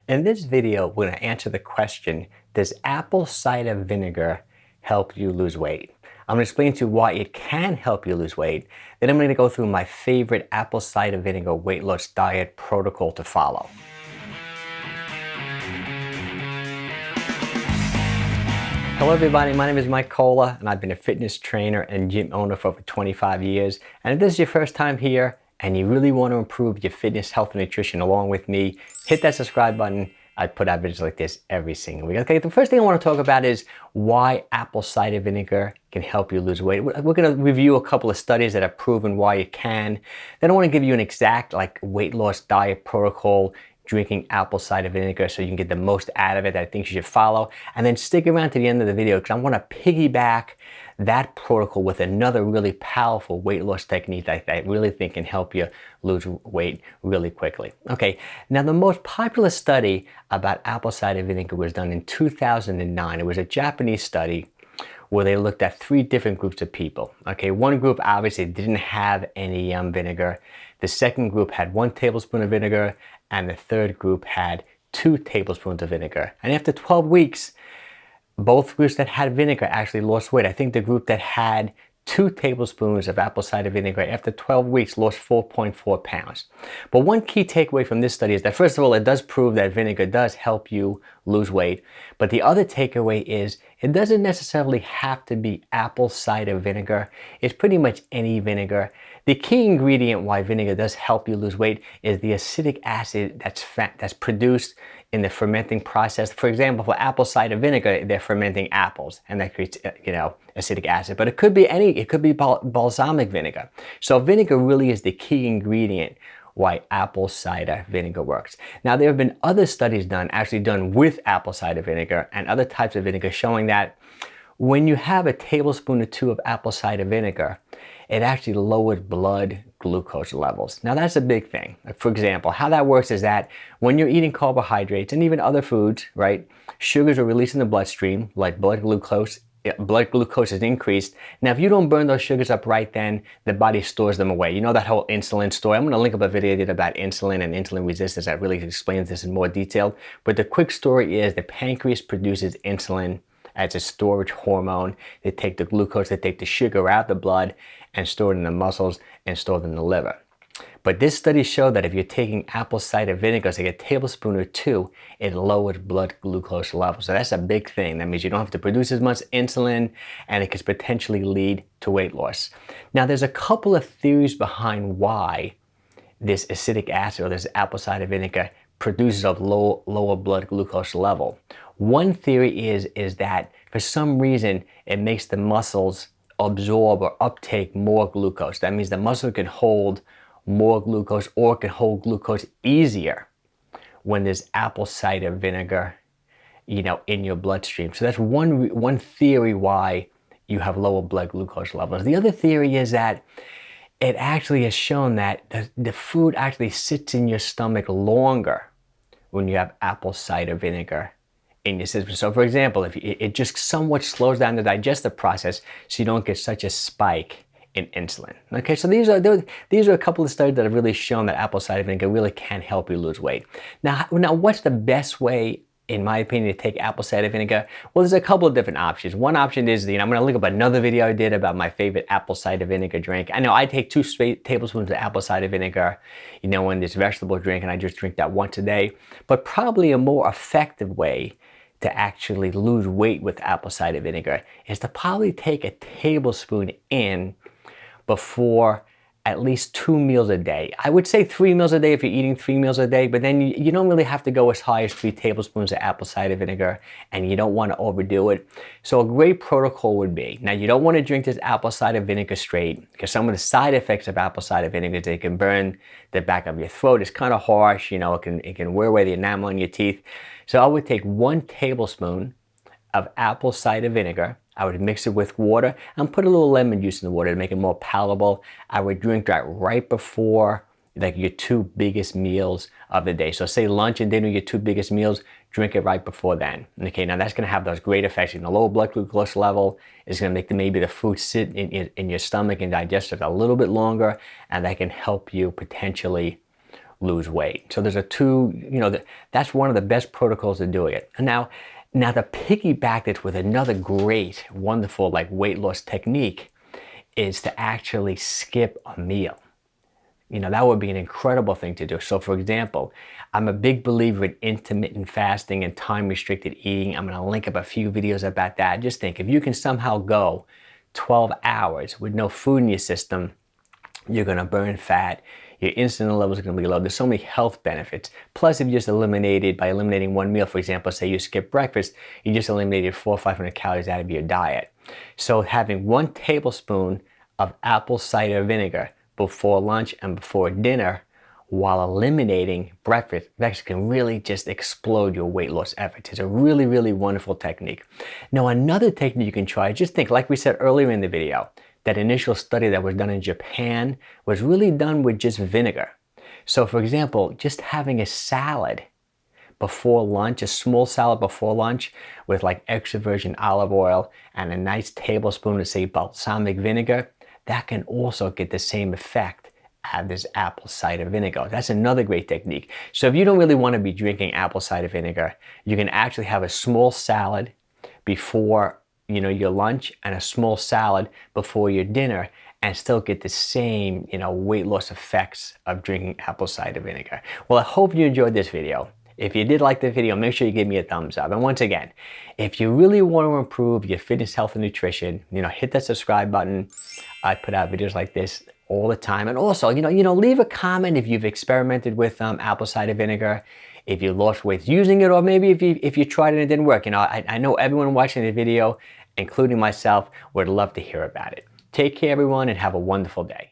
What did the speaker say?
In this video, we're going to answer the question, does apple cider vinegar help you lose weight? I'm going to explain to you why it can help you lose weight. Then I'm going to go through my favorite apple cider vinegar weight loss diet protocol to follow. Hello everybody, my name is 𝙒𝘼𝙏𝙏 and I've been a fitness trainer and gym owner for over 25 years. And if this is your first time here and you really want to improve your fitness, health, and nutrition along with me, hit that subscribe button. I put out videos like this every single week. Okay, the first thing I want to talk about is why apple cider vinegar can help you lose weight. We're going to review a couple of studies that have proven why it can. Then I want to give you an exact weight loss diet protocol, drinking apple cider vinegar so you can get the most out of it that I think you should follow. And then stick around to the end of the video because I want to piggyback that protocol with another really powerful weight loss technique that I really think can help you lose weight really quickly. Okay, now the most popular study about apple cider vinegar was done in 2009. It was a Japanese study where they looked at 3 different groups of people. Okay, one group obviously didn't have any vinegar. The second group had 1 tablespoon of vinegar, and the third group had 2 tablespoons of vinegar. And after 12 weeks, both groups that had vinegar actually lost weight. I think the group that had 2 tablespoons of apple cider vinegar after 12 weeks lost 4.4 pounds. But one key takeaway from this study is that, first of all, it does prove that vinegar does help you lose weight. But the other takeaway is it doesn't necessarily have to be apple cider vinegar. It's pretty much any vinegar. The key ingredient why vinegar does help you lose weight is the acetic acid that's produced in the fermenting process. For example, for apple cider vinegar, they're fermenting apples, and that creates, acetic acid. But it could be balsamic vinegar. So vinegar really is the key ingredient why apple cider vinegar works. Now, there have been other studies done with apple cider vinegar and other types of vinegar showing that when you have a tablespoon or 2 of apple cider vinegar, it actually lowers blood glucose levels. Now that's a big thing. For example, how that works is that when you're eating carbohydrates and even other foods, right, sugars are released in the bloodstream, like blood glucose is increased. Now, if you don't burn those sugars up right then, the body stores them away. You know that whole insulin story? I'm going to link up a video I did about insulin and insulin resistance that really explains this in more detail. But the quick story is the pancreas produces insulin as a storage hormone. They take the glucose, they take the sugar out of the blood and store it in the muscles and store it in the liver. But this study showed that if you're taking apple cider vinegar, like a tablespoon or 2, it lowers blood glucose levels. So that's a big thing. That means you don't have to produce as much insulin, and it could potentially lead to weight loss. Now, there's a couple of theories behind why this acetic acid or this apple cider vinegar produces a lower blood glucose level. One theory is that for some reason it makes the muscles absorb or uptake more glucose. That means the muscle can hold more glucose or can hold glucose easier when there's apple cider vinegar, in your bloodstream. So that's one theory why you have lower blood glucose levels. The other theory is that it actually has shown that the food actually sits in your stomach longer when you have apple cider vinegar in your system. So for example, if it just somewhat slows down the digestive process so you don't get such a spike in insulin. Okay, so these are a couple of studies that have really shown that apple cider vinegar really can help you lose weight. Now what's the best way, in my opinion, to take apple cider vinegar? Well, there's a couple of different options. One option is, I'm going to link up another video I did about my favorite apple cider vinegar drink. I know I take 2 tablespoons of apple cider vinegar, in this vegetable drink, and I just drink that once a day. But probably a more effective way to actually lose weight with apple cider vinegar is to probably take a tablespoon in before at least 2 meals a day. I would say 3 meals a day if you're eating 3 meals a day, but then you don't really have to go as high as 3 tablespoons of apple cider vinegar, and you don't want to overdo it. So a great protocol would be, now you don't want to drink this apple cider vinegar straight, because some of the side effects of apple cider vinegar is they can burn the back of your throat. It's kind of harsh, it can wear away the enamel on your teeth. So I would take 1 tablespoon of apple cider vinegar. I would mix it with water and put a little lemon juice in the water to make it more palatable. I would drink that right before your 2 biggest meals of the day. So say lunch and dinner, your 2 biggest meals, drink it right before then. Okay, now that's gonna have those great effects. The lower blood glucose level is gonna make maybe the food sit in your stomach and digest it a little bit longer, and that can help you potentially lose weight. So there's that's one of the best protocols to doing it. And now to piggyback it with another great, wonderful weight loss technique is to actually skip a meal. That would be an incredible thing to do. So for example, I'm a big believer in intermittent fasting and time-restricted eating. I'm going to link up a few videos about that. Just think, if you can somehow go 12 hours with no food in your system, you're going to burn fat. Your insulin levels are going to be low. There's so many health benefits. Plus, if you just by eliminating one meal, for example, say you skip breakfast, you just eliminated 400 or 500 calories out of your diet. So having 1 tablespoon of apple cider vinegar before lunch and before dinner while eliminating breakfast can really just explode your weight loss efforts. It's a really, really wonderful technique. Now, another technique you can try, just think, like we said earlier in the video, that initial study that was done in Japan was really done with just vinegar. So for example, just having a salad before lunch, a small salad before lunch with extra virgin olive oil and a nice tablespoon of, say, balsamic vinegar, that can also get the same effect as this apple cider vinegar. That's another great technique. So if you don't really want to be drinking apple cider vinegar, you can actually have a small salad before your lunch and a small salad before your dinner and still get the same, weight loss effects of drinking apple cider vinegar. Well, I hope you enjoyed this video. If you did like the video, make sure you give me a thumbs up. And once again, if you really want to improve your fitness, health, and nutrition, hit that subscribe button. I put out videos like this all the time. And also, leave a comment if you've experimented with apple cider vinegar, if you lost weight using it, or maybe if you tried it and it didn't work. I know everyone watching the video, including myself, would love to hear about it. Take care, everyone, and have a wonderful day.